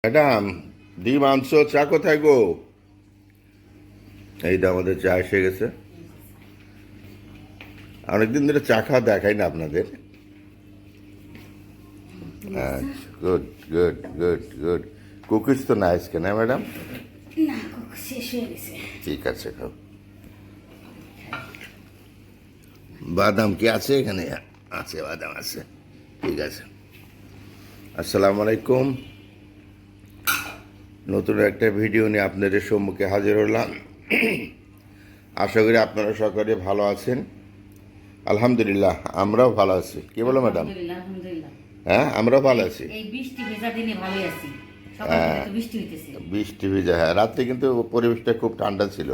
Madam, ডিম আনছো? চা কোথায় গো? এই তো আমাদের চা এসে গেছে। অনেকদিন ধরে চা খাওয়া দেখাই না আপনাদের। আচ্ছা, good good good good. Cookies তো না আজকে, না ম্যাডাম? না, শেষ হয়ে গেছে। ঠিক আছে, খাও। বাদাম কি আছে এখানে? আছে, বাদাম আছে। ঠিক আছে। আসসালামু আলাইকুম। নতুন একটা ভিডিও নিয়ে আপনাদের সম্মুখে হাজির হলাম। আশা করি আপনারা সকলে ভালো আছেন। আলহামদুলিল্লাহ, আমরাও ভালো আছি। কি বলো ম্যাডাম? আলহামদুলিল্লাহ। হ্যাঁ, আমরাও ভালো আছি। এই বৃষ্টি ভেজা দিনে ভালোই আছি। সকাল থেকে তো বৃষ্টি হইতেছে। বৃষ্টি ভিজা, হ্যাঁ। রাত্রে কিন্তু পরিবেশটা খুব ঠান্ডা ছিল।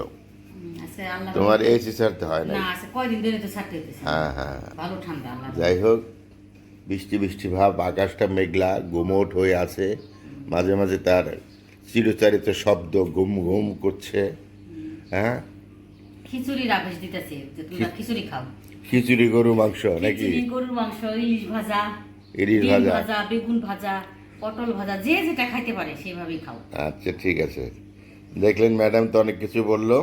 আচ্ছা, আল্লাহ তোমার এসি ছাড়তে হয় না? না, আছে কয়দিন ধরে তো ছাড়তে হইতেছে। হ্যাঁ হ্যাঁ। ভালো ঠান্ডা আল্লাহ। যাই হোক, বৃষ্টি বৃষ্টি ভাব, আকাশটা মেঘলা গুমোট হয়ে আছে। মাঝে মাঝে তার চিরচারিত শব্দ ঘুম ঘুম করছে। হ্যাঁ, খিচুড়ির আবেশ দিতেছে যে তোমরা খিচুড়ি খাও। খিচুড়ি গরু মাংস নাকি? খিচুড়ি, গরুর মাংস, ইলিশ ভাজা, ইলিশ ডিম ভাজা। ভাজা, বেগুন ভাজা, পটল ভাজা, যে যেটা খাইতে পারে সেভাবেই খাও। আচ্ছা, ঠিক আছে। দেখলেন, ম্যাডাম তো অনেক কিছু বললো।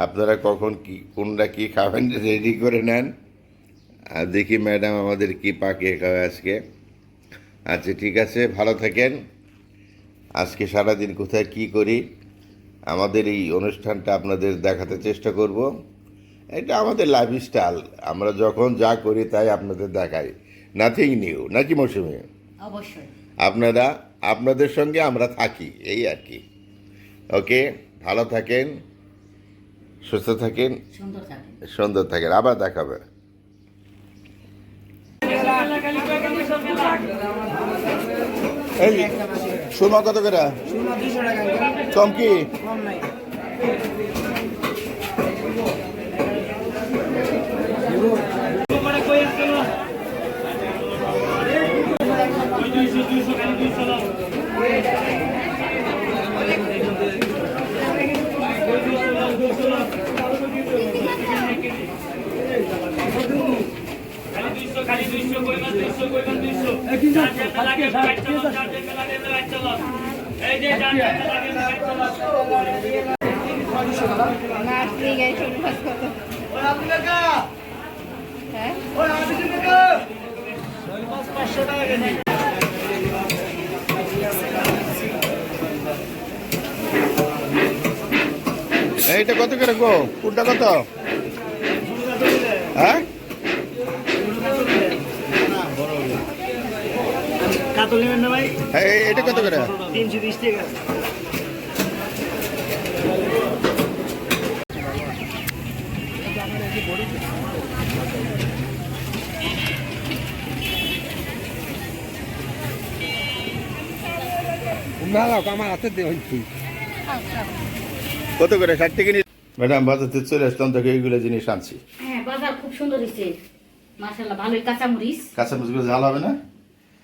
আপনারা কখন কি কোনটা কি খাবেন রেডি করে নেন। আর দেখি ম্যাডাম আমাদের কি পাকিয়ে খাবে আজকে। আচ্ছা, ঠিক আছে, ভালো থাকেন। আজকে সারাদিন কোথায় কি করি আমাদের এই অনুষ্ঠানটা আপনাদের দেখাতে চেষ্টা করব। এটা আমাদের লাইফস্টাইল। আমরা যখন যা করি তাই আপনাদের দেখাই। নাথিং নিউ, নাকি মৌসুমি? অবশ্যই। আপনারা, আপনাদের সঙ্গে আমরা থাকি, এই আর কি। ওকে, ভালো থাকেন, সুস্থ থাকেন, সুন্দর থাকে। সুন্দর থাকেন। আবার দেখাবে। এই সুরমা কত করে? কম কি? এইটা কত করে গো? কোনটা কত? হ্যাঁ, কাতল নেবেন না ভাই? এটা কত করে? 320 টাকা। কত করে? 60 টাকা নিয়ে ম্যাডাম বাজাতে চলে আসতাম, তোকে এইগুলো জিনিস আনছি। হ্যাঁ, বাজার খুব সুন্দর হয়েছে। মাশাআল্লাহ, ভালোই কাঁচামরিচ। কাঁচামরিচগুলো ঝাল হবে না?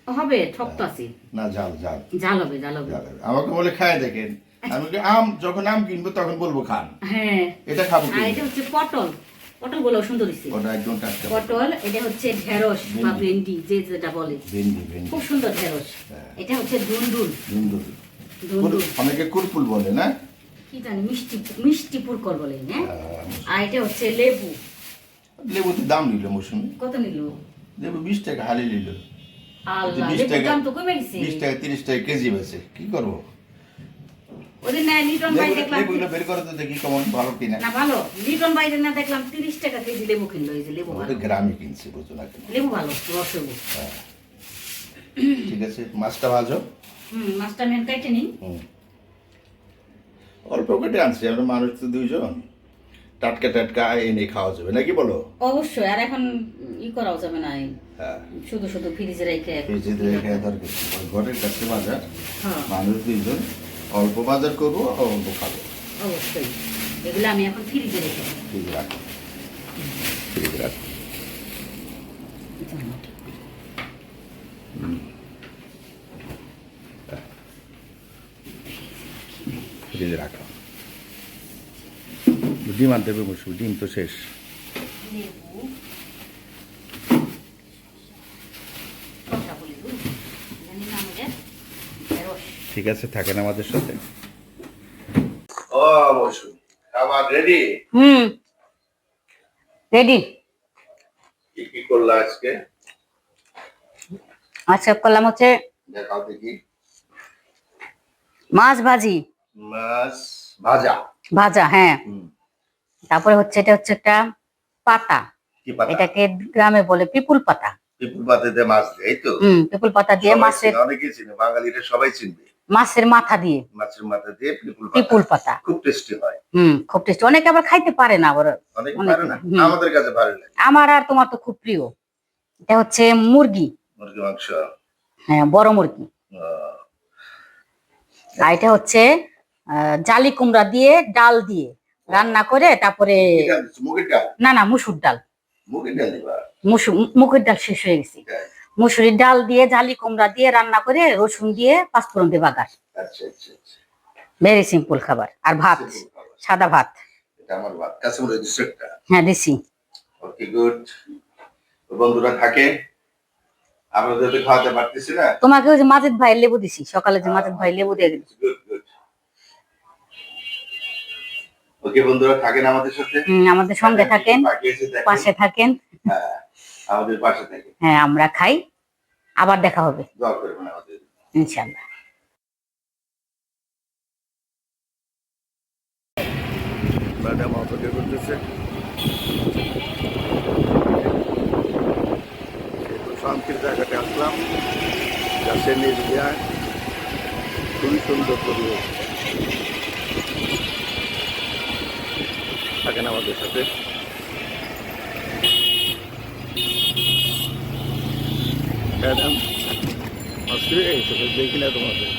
হবে, ঠকতো আছে। না, ঝাল ঝাল ঝাল হবে, ঝাল হবে। ঝাল হবে। আমাকে বলে খায় দেখেন। আমি বলি, যখন আম কিনবো তখন বলবো খান। হ্যাঁ, এটা খাবো আর এটা হচ্ছে পটল। পটল গুলো সুন্দর হয়েছে। ওটা একদম টাটকা। পটল, এটা হচ্ছে ঢেঁড়স বা ভেন্ডি, যে যেটা বলে। ভেন্ডি ভেন্ডি। খুব সুন্দর ঢেঁড়স। এটা হচ্ছে দুন্দুল। দুন্দুল। দুন্দুল অনেকে কুরকুল বলে না? কি জানি, মিষ্টি মিষ্টি পুরকল বলে না? আর এটা হচ্ছে লেবু। লেবুতে দাম নিল মৌসুমি। কত নিল? লেবু 20 টাকা হালি নিল। আল্লাহ, 20 লেবুর টাকা, দাম তো কমে গেছে। 20 টাকা 30 টাকা কেজি বেচে। কি করবো? ওদের না লিটন ভাই দেখলাম। লেবুগুলো বের করে তো দেখি কেমন ভালো কিনা। না, ভালো। লিটন ভাইদের না দেখলাম 30 টাকা কেজি লেবু কিনলো। এই যে লেবু ভালো। ওটা গ্রামে কিনছি, বুঝছো না কেন? লেবু ভালো, রসগো। ঠিক আছে, মাছটা ভাজো। মাছটা মেন কাইটে নিন। অল্প কেটে আনছি, আমরা মানুষ তো 2 জন। টাটকা টাটকা এনে খাওয়া যাবে, নাকি বলো? অবশ্যই। আর এখন করাও যাবে না, হ্যাঁ, শুধু শুধু ফ্রিজে রেখে। ফ্রিজে রেখে দরকার কি? ঘরের কাছে বাজার, হ্যাঁ, মানুষ 2 জন, অল্প বাজার করবো আর অল্প খাবো। অবশ্যই। এগুলো আমি এখন ফ্রিজে রেখে। ফ্রিজে রাখো, ফ্রিজে রাখো। ফ্রিজে রাখো। ডিম আনতে হবে মৌসুমি, ডিম তো শেষ। লেবু, কথা বলি, জানি না আমাদের ঢেঁড়স। ঠিক আছে, থাকেন আমাদের সাথে। ও অবশ্যই খাবার রেডি। রেডি। কি কি করলা আজকে? আচ্ছা, করলাম হচ্ছে দেখাও দেখি। মাছ ভাজি। মাছ ভাজা। ভাজা, হ্যাঁ। হুম। তারপরে হচ্ছে এটা হচ্ছে একটা পাতা, কি পাতা? এটাকে গ্রামে বলে পিপুল পাতা। পিপুল পাতাতে মাছ দেয়, এই তো? পিপুল পাতা দিয়ে মাছের, অনেকেই চিনে, বাঙালিরা সবাই চিনবে। মাছের মাথা দিয়ে, মাছের মাথা দিয়ে পিপুল পিপুল পাতা খুব টেস্টি হয়। খুব টেস্টি। অনেকে আবার খাইতে পারে না, আবার অনেকে পারে না, আমাদের কাছে ভালো লাগে। আমার আর তোমার তো খুব প্রিয়। এটা হচ্ছে মুরগি, মুরগি মাংস। হ্যাঁ, বড় মুরগি। আর এটা হচ্ছে জালি কুমড়া দিয়ে ডাল দিয়ে রান্না করে, তারপরে মুগের ডাল? না না, মুসুর ডাল। মুগের ডাল দিবা? মুগের ডাল শেষ হয়ে গেছে। মুসুরির ডাল দিয়ে জালি কুমড়া দিয়ে রান্না করে রসুন দিয়ে পাঁচফোড়ন দিয়ে বাগার। আচ্ছা আচ্ছা আচ্ছা, ভেরি সিম্পল খাবার। আর ভাত, সাদা ভাত। এটা আমার ভাত, কাঁচামরিচ দিছো একটা? হ্যাঁ, দিছি। ওকে, গুড। বন্ধুরা থাকে, আমরা তো খাওয়াতে পারতেছি না। তোমাকে ওই যে মাজেদ ভাই লেবু দিছি সকালে, যে মাজেদ ভাই লেবু দিয়ে দিছি। Good good. ওকে বন্ধুরা, থাকেন আমাদের সাথে। আমাদের সঙ্গে থাকেন, পাশে থাকেন। হ্যাঁ, আমাদের পাশে থাকেন। হ্যাঁ, আমরা খাই, আবার দেখা হবে, দোয়া করবেন আমাদের, ইনশাআল্লাহ। ম্যাডাম অপেক্ষা করতেছে। একটু শান্তির জায়গাতে আসলাম, গাছের নিচ দিয়ে খুবই সুন্দর পরিবেশ। থাকেন আমাদের সাথে। ম্যাডাম আসলে দেখি না তোমাদের।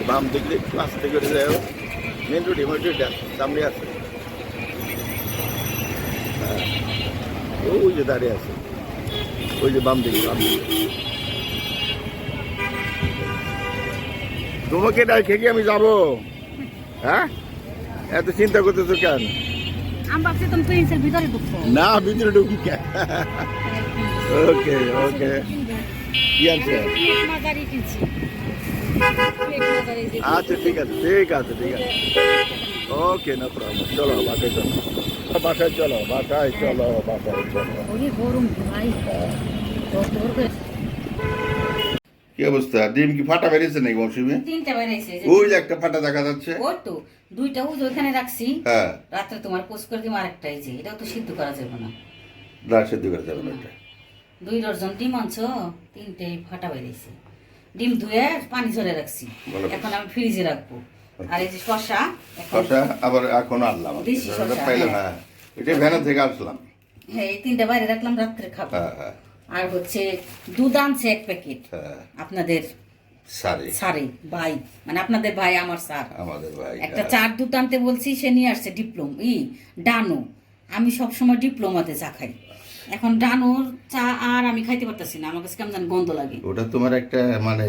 বাম দিকে একটু আস্তে করে যাও, মেন রোডে সামনে আছে। হ্যাঁ, ওই যে দাঁড়িয়ে আছে, ওই যে বাম দিকে। তোমাকে ডাকে কি আমি যাবো? হ্যাঁ, এত চিন্তা করতেছো কেন? না, ভিতরে ঢুকি কেন? ওকে ওকে, কি আছে? আচ্ছা ঠিক আছে ঠিক আছে ঠিক আছে, ওকে, নো প্রবলেম। চলো বাসায় চলো, বাসায় চলো, বাসায় চলো, বাসায় চলো। কি অবস্থা? ডিম কি ফাটা বেরিয়েছে নাকি মৌসুমে? তিনটা বেরিয়েছে, ওই যে একটা ফাটা দেখা যাচ্ছে। ওই তো দুইটা ওই যে ওখানে রাখছি। হ্যাঁ, রাত্রে তোমার পোস্ট করে দিম আরেকটা। এই যে এটাও তো সিদ্ধ করা যাবে না, না সিদ্ধ করে যাবে না এটা। 2 ডজন ডিম আনছো, তিনটে ফাটা বেরিয়েছে। ডিম ধুয়ে পানি ঝরে রাখছি, এখন আমি ফ্রিজে রাখবো। আর এই যে শসা, শসা আবার এখন আনলাম, দেশি শসা, পাইলাম। হ্যাঁ, এটা ভ্যানা থেকে আসলাম। হ্যাঁ, এই তিনটা বাইরে রাখলাম, রাত্রে খাবো। হ্যাঁ হ্যাঁ। আর হচ্ছে দুধ আনছে 1 প্যাকেট। হ্যাঁ, আপনাদের সারে ভাই, মানে আপনাদের ভাই আমার স্যার, আমাদের ভাই একটা চার দুধ আনতে বলছি, সে নিয়ে আসছে ডানো। আমি সবসময় ডিপ্লোমাতে চা খাই, এখন ডানোর চা আর আমি খাইতে পারতেছি না, আমার কাছে কেমন জানি গন্ধ লাগে। ওটা তোমার একটা মানে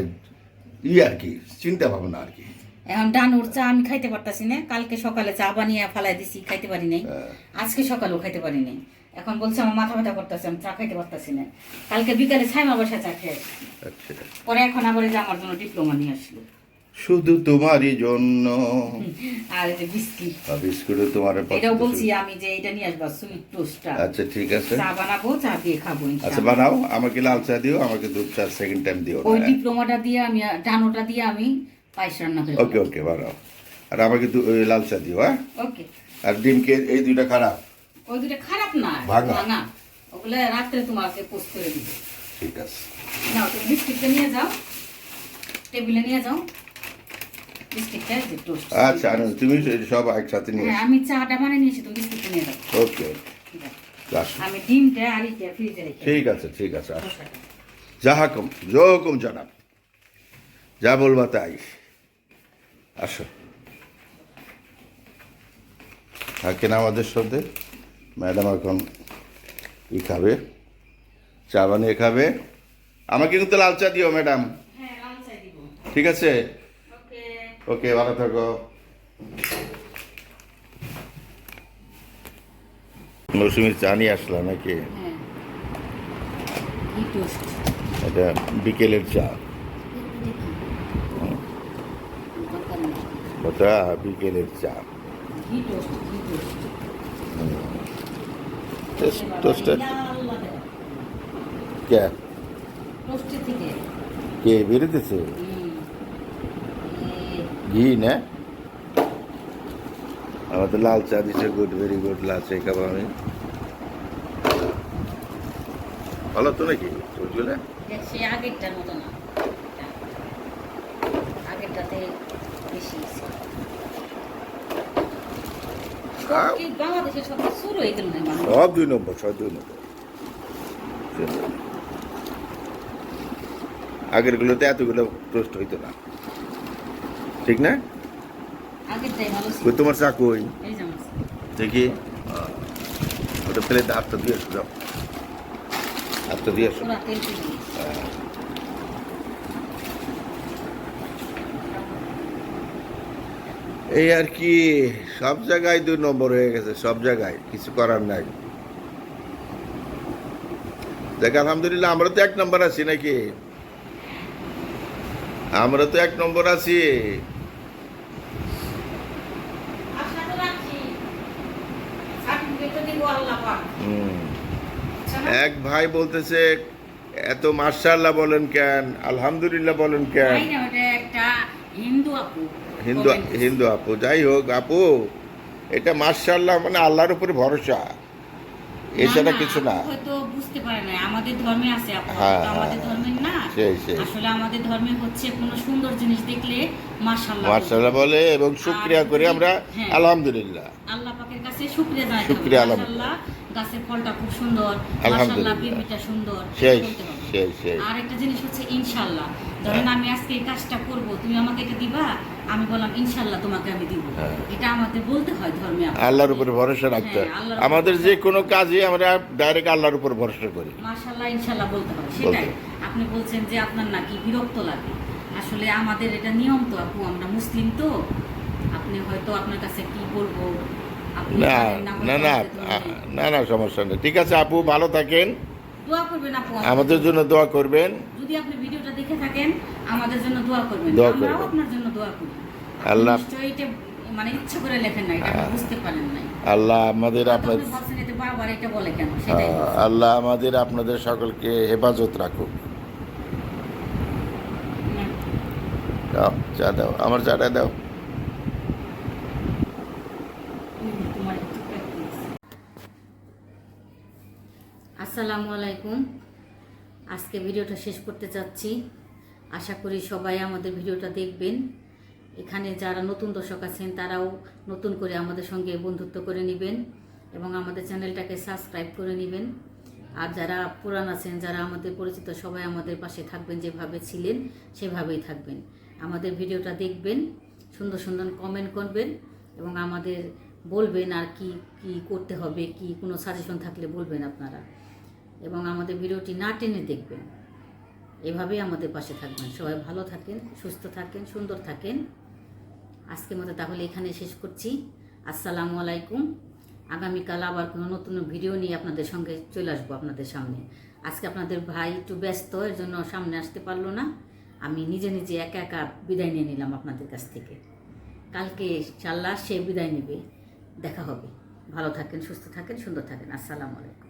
আর কি চিন্তা ভাবনা আর কি। এখন ডানোর চা আমি খাইতে পারতাছি না। কালকে সকালে চা বানিয়ে ফালাই দিছি, খাইতে পারি নাই। আজকে সকালেও খাইতে পারি নাই। এখন বলছে আমার মাথা ব্যথা করতেছে, আমি চা খাইতে পারতাছি না। কালকে বিকালে ছাইমা বসা চা খেয়ে আচ্ছা, পরে এখন আবার এই যে আমার জন্য ডিপ্লোমা নিয়ে আসলো, শুধু তোমারই জন্য। আর এই যে বিস্কিট, বিস্কুটও তোমার এটাও বলছি আমি যে এটা নিয়ে আসবা, সুইট টোস্টটা। আচ্ছা ঠিক আছে, চা বানাবো, চা দিয়ে খাবো আচ্ছা ইনশাআল্লাহ। বানাও, আমাকে লাল চা দিও, আমাকে দুধ চা সেকেন্ড টাইম দিও। ওই ডিপ্লোমাটা দিয়ে আমি, ডানোটা দিয়ে আমি পায়েস রান্না করি। ওকে ওকে, বানাও। আর আমাকে ওই লাল চা দিও। হ্যাঁ, ওকে। আর ডিমকে এই দুইটা খারাপ? ওই দুটো খারাপ না, ভাঙা। ভাঙা। ওগুলো রাত্রে তোমাকে পোস্ট করে দিব। ঠিক আছে, নাও তুমি বিস্কিটটা নিয়ে যাও, টেবিলে নিয়ে যাও বিস্কিটটা, যে টোস্ট। আচ্ছা তুমি সব একসাথে নিয়ে হ্যাঁ, আমি চাটা বানিয়ে নিয়েছি, তুমি বিস্কিটটা নিয়ে যাও। ওকে ওকে, ঠিক আছে। আসো। আমি ডিমটা আর এটা ফ্রিজে রেখে ঠিক আছে ঠিক আছে, আসো। যা হাকুম জোকুম জানাব, যা বলবা তাই। আসো, থাকেন আমাদের সাথে। ম্যাডাম এখন খাবে, চা বানিয়ে খাবে। আমাকে কিন্তু লাল চা দিও ম্যাডাম। হ্যাঁ, লাল চা দিব। ঠিক আছে, ওকে। ওকে, ভালো থাকো। মৌসুমি চা নিয়ে আসলাম নাকি? হ্যাঁ। ঘি টোস্ট এটা বিকেলের চা। দরকার নেই। ওটা বিকেলের চা। ঘি টোস্ট ঘি টোস্ট টোস্টার আল্লাহ দেওয়া। কে টোস্টের থেকে কে বেরোতেছে? এই ঘি না? আমাদের লাল চা দিচ্ছে, গুড, ভেরি গুড। লাল চা খাবো আমি। ভালো তো নাকি বুঝলে? সে আগেরটার মতো না, আগেরটাতে বেশি ছিল। খাও। কি বাংলাদেশের সব শুরু হয়ে গেল না মানুষ? সব 2 নম্বর, সব 2 নম্বর। আগের গুলোতে এতগুলো টোস্ট হইতো না, ঠিক না? আগেরটাই ভালো ছিল। কই তোমার চা কই? এই যে আমার দেখি। ওটা প্লেট হাতটা দিয়ে এসো, যাও হাতটা দিয়ে এসো। পুরা তেল দিয়ে দিয়েছি। এই আর কি, সব জায়গায় 2 নম্বর হয়ে গেছে, সব জায়গায় কিছু করার নাই। দেখ আলহামদুলিল্লাহ, আমরা তো 1 নম্বর আছি নাকি? আমরা তো 1 নম্বর আছি। আশা তো রাখছি। সার্টিফিকেট তো দিব আল্লাহ পাক। হুম। আচ্ছা না? এক ভাই বলতেছে, এত মাশাআল্লাহ বলেন কেন, আলহামদুলিল্লাহ বলেন কেন? তাই না, ওটা একটা হিন্দু আপু হিন্দু comment দিয়েছে। হিন্দু আপু, যাই হোক আপু, এটা মাশাআল্লাহ মানে আল্লাহর উপরে ভরসা, এছাড়া কিছু না। আপু হয়তো বুঝতে পারে না আমাদের ধর্মে আছে আপু, হ্যাঁ, তো আমাদের হ্যাঁ। ধর্মের না। সেই। আসলে আমাদের ধর্মে হচ্ছে কোনো সুন্দর জিনিস দেখলে মাশাআল্লাহ মাশাআল্লাহ বলে এবং শুকরিয়া করে আমরা হ্যাঁ। আলহামদুলিল্লাহ। আল্লাহ পাকের কাছে শুকরিয়া জানাতে হবে। শুকরিয়া আলহামদুলিল্লাহ। মাশাআল্লাহ গাছের ফলটা খুব সুন্দর, আলহামদুলিল্লাহ। মাশাআল্লাহ বেবিটা সুন্দর, এটা সেই বলতে হবে। সেই আর একটা জিনিস হচ্ছে ইনশাআল্লাহ, ধরেন আমি আজকে এই কাজটা করব, তুমি আমাকে এটা দিবা, আমি বললাম ইনশাআল্লাহ তোমাকে আমি দিব। হ্যাঁ। এটা আমাদের বলতে হয় ধর্মে আপু। আল্লাহর উপরে ভরসা রাখতে হয়। হ্যাঁ, আল্লাহর উপরে আমাদের ভরসা যে কোনো কাজে আমরা ডাইরেক্ট আল্লাহর উপর ভরসা করি। মাশাআল্লাহ ইনশাআল্লাহ বলতে হয়, সেটাই। বলতে। আপনি বলছেন যে আপনার নাকি বিরক্ত লাগে, আসলে আমাদের এটা নিয়ম তো আপু, আমরা মুসলিম তো। আপনি হয়তো আপনার কাছে কি বলবো, আপনি না জানেন না, না হয়তো না আমাদের ধর্মে। না না সমস্যা নেই, ঠিক আছে আপু, ভালো থাকেন, দোয়া করবেন আপু আমাদের জন্য দোয়া করবেন। যদি আপনি ভিডিওটা দেখে থাকেন আমাদের জন্য দোয়া করবেন, দোয়া আমরাও করবেন। আপনার জন্য দোয়া করি। আল্লাহ- নিশ্চয়ই এটা মানে ইচ্ছা করে লেখেন না, এটা আপনি বুঝতে পারেন নাই। আল্লাহ আমাদের হয়তো আপনাদের আপনি ভাবছেন এতে বারবার এটা বলে কেন, সেটাই বলছি। আল্লাহ আমাদের আপনাদের সকলকে হেফাজত রাখুক। দাও চা দাও, আমার চাটা দাও। তোমার একটু practice। আসসালামু আলাইকুম। আজকে ভিডিওটা শেষ করতে চাচ্ছি, আশা করি সবাই আমাদের ভিডিওটা দেখবেন। এখানে যারা নতুন দর্শক আছেন তারাও নতুন করে আমাদের সঙ্গে বন্ধুত্ব করে নেবেন এবং আমাদের চ্যানেলটাকে সাবস্ক্রাইব করে নেবেন। আর যারা পুরান আছেন, যারা আমাদের পরিচিত, সবাই আমাদের পাশে থাকবেন, যেভাবে ছিলেন সেভাবেই থাকবেন। আমাদের ভিডিওটা দেখবেন, সুন্দর সুন্দর কমেন্ট করবেন এবং আমাদের বলবেন আর কি কি করতে হবে, কি কোনো সাজেশন থাকলে বলবেন আপনারা, এবং আমাদের ভিডিওটি না টেনে দেখবেন। এভাবেই আমাদের পাশে থাকবেন। সবাই ভালো থাকেন, সুস্থ থাকেন, সুন্দর থাকেন। আজকের মতো তাহলে এখানে শেষ করছি। আসসালামু আলাইকুম। আগামীকাল আবার কোনো নতুন ভিডিও নিয়ে আপনাদের সঙ্গে চলে আসবো আপনাদের সামনে। আজকে আপনাদের ভাই একটু ব্যস্ত, এর জন্য সামনে আসতে পারলো না। আমি নিজে নিজে একা একা বিদায় নিয়ে নিলাম আপনাদের কাছ থেকে। কালকে ইনশাআল্লাহ সে বিদায় নেবে, দেখা হবে। ভালো থাকেন, সুস্থ থাকেন, সুন্দর থাকেন। আসসালামু আলাইকুম।